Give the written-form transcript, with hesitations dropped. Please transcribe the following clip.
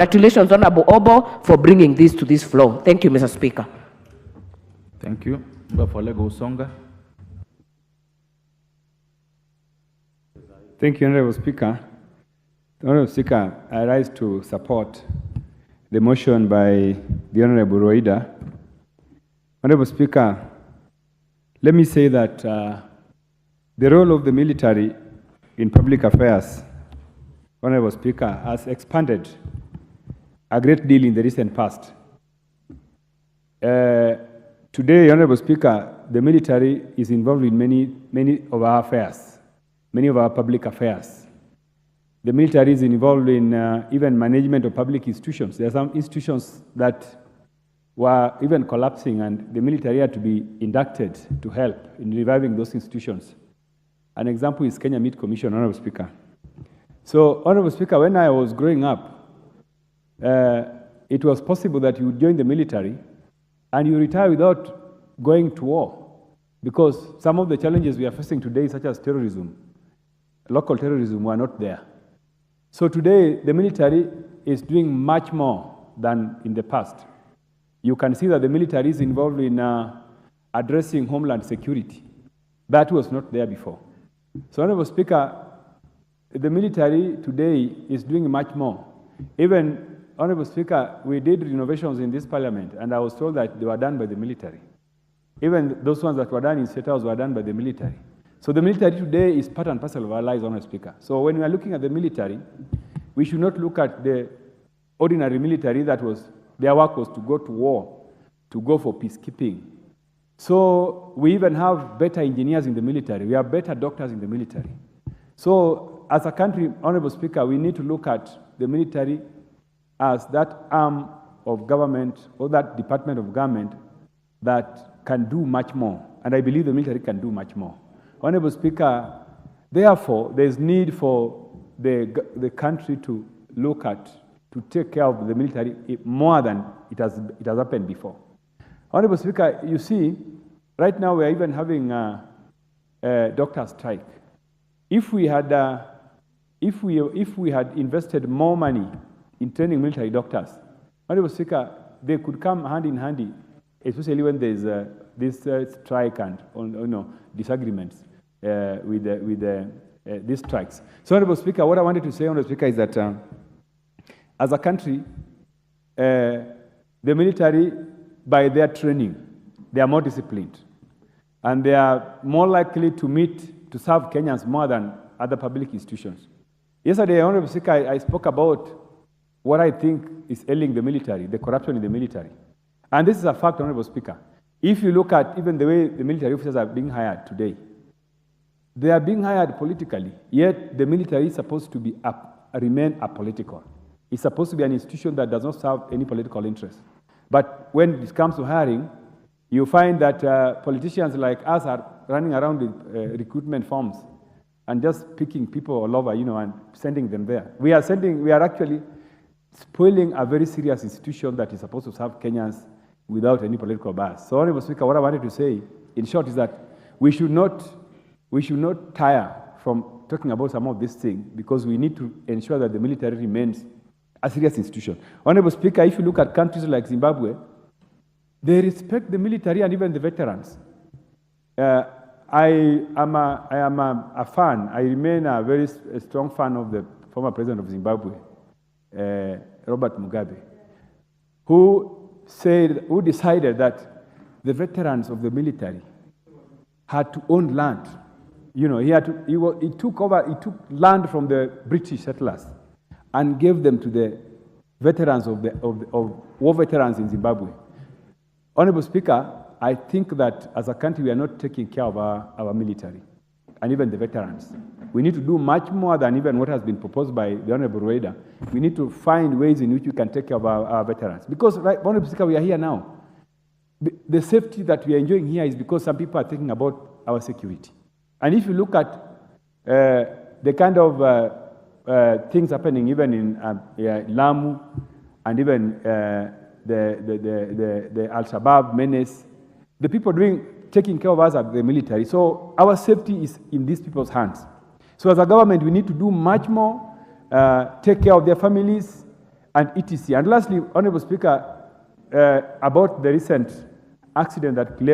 Congratulations, Honorable Obo, for bringing this to this floor. Thank you, Mr. Speaker. Thank you. Bafolego Usonga. Thank you, Honorable Speaker. Honorable Speaker, I rise to support the motion by the Honorable Roida. Honorable Speaker, let me say that the role of the military in public affairs, Honorable Speaker, has expanded a great deal in the recent past. Today, Honorable Speaker, the military is involved in many of our affairs, many of our public affairs. The military is involved in even management of public institutions. There are some institutions that were even collapsing, and the military had to be inducted to help in reviving those institutions. An example is Kenya Meat Commission, Honorable Speaker. So, Honorable Speaker, when I was growing up, it was possible that you would join the military and you retire without going to war, because some of the challenges we are facing today, such as terrorism, local terrorism, were not there. So today, the military is doing much more than in the past. You can see that the military is involved in addressing homeland security. That was not there before. So, Honorable Speaker, the military today is doing much more. Even, Honorable Speaker, we did renovations in this parliament, and I was told that they were done by the military. Even those ones that were done in State House were done by the military. So the military today is part and parcel of our lives, Honorable Speaker. So when we are looking at the military, we should not look at the ordinary military that was, their work was to go to war, to go for peacekeeping. So we even have better engineers in the military. We have better doctors in the military. So as a country, Honorable Speaker, we need to look at the military as that arm of government or that department of government that can do much more. And I believe the military can do much more. Honorable Speaker, therefore, there is need for the country to look at, to take care of the military more than it has happened before. Honorable Speaker, you see, right now we are even having a doctor strike. If we had invested more money in training military doctors, Honorable Speaker, they could come hand in hand, especially when there's this strike and disagreements with these strikes. So, Honorable Speaker, what I wanted to say, Honorable Speaker, is that as a country, the military, by their training, they are more disciplined, and they are more likely to serve Kenyans more than other public institutions. Yesterday, Honorable Speaker, I spoke about what I think is ailing the military, the corruption in the military. And this is a fact, Honorable Speaker. If you look at even the way the military officers are being hired today, they are being hired politically, yet the military is supposed to remain apolitical. It's supposed to be an institution that does not serve any political interest. But when it comes to hiring, you find that politicians like us are running around with recruitment forms and just picking people all over, and sending them there. We are actually spoiling a very serious institution that is supposed to serve Kenyans without any political bias. So, Honorable Speaker, what I wanted to say, in short, is that we should not tire from talking about some of these things, because we need to ensure that the military remains a serious institution. Honorable Speaker, if you look at countries like Zimbabwe, they respect the military and even the veterans. I am a fan. I remain a very strong fan of the former president of Zimbabwe, Robert Mugabe, who decided that the veterans of the military had to own land. He took land from the British settlers and gave them to the veterans of war veterans in Zimbabwe. Honorable Speaker, I think that as a country we are not taking care of our military and even the veterans. We need to do much more than even what has been proposed by the Honorable Rueda. We need to find ways in which we can take care of our veterans. Because, right, Honorable Speaker, we are here now. The safety that we are enjoying here is because some people are thinking about our security. And if you look at the kind of things happening even in Lamu and even the Al-Shabaab menace, the people taking care of us are the military. So our safety is in these people's hands. So as a government, we need to do much more, take care of their families, and etc. And lastly, Honorable Speaker, about the recent accident that claimed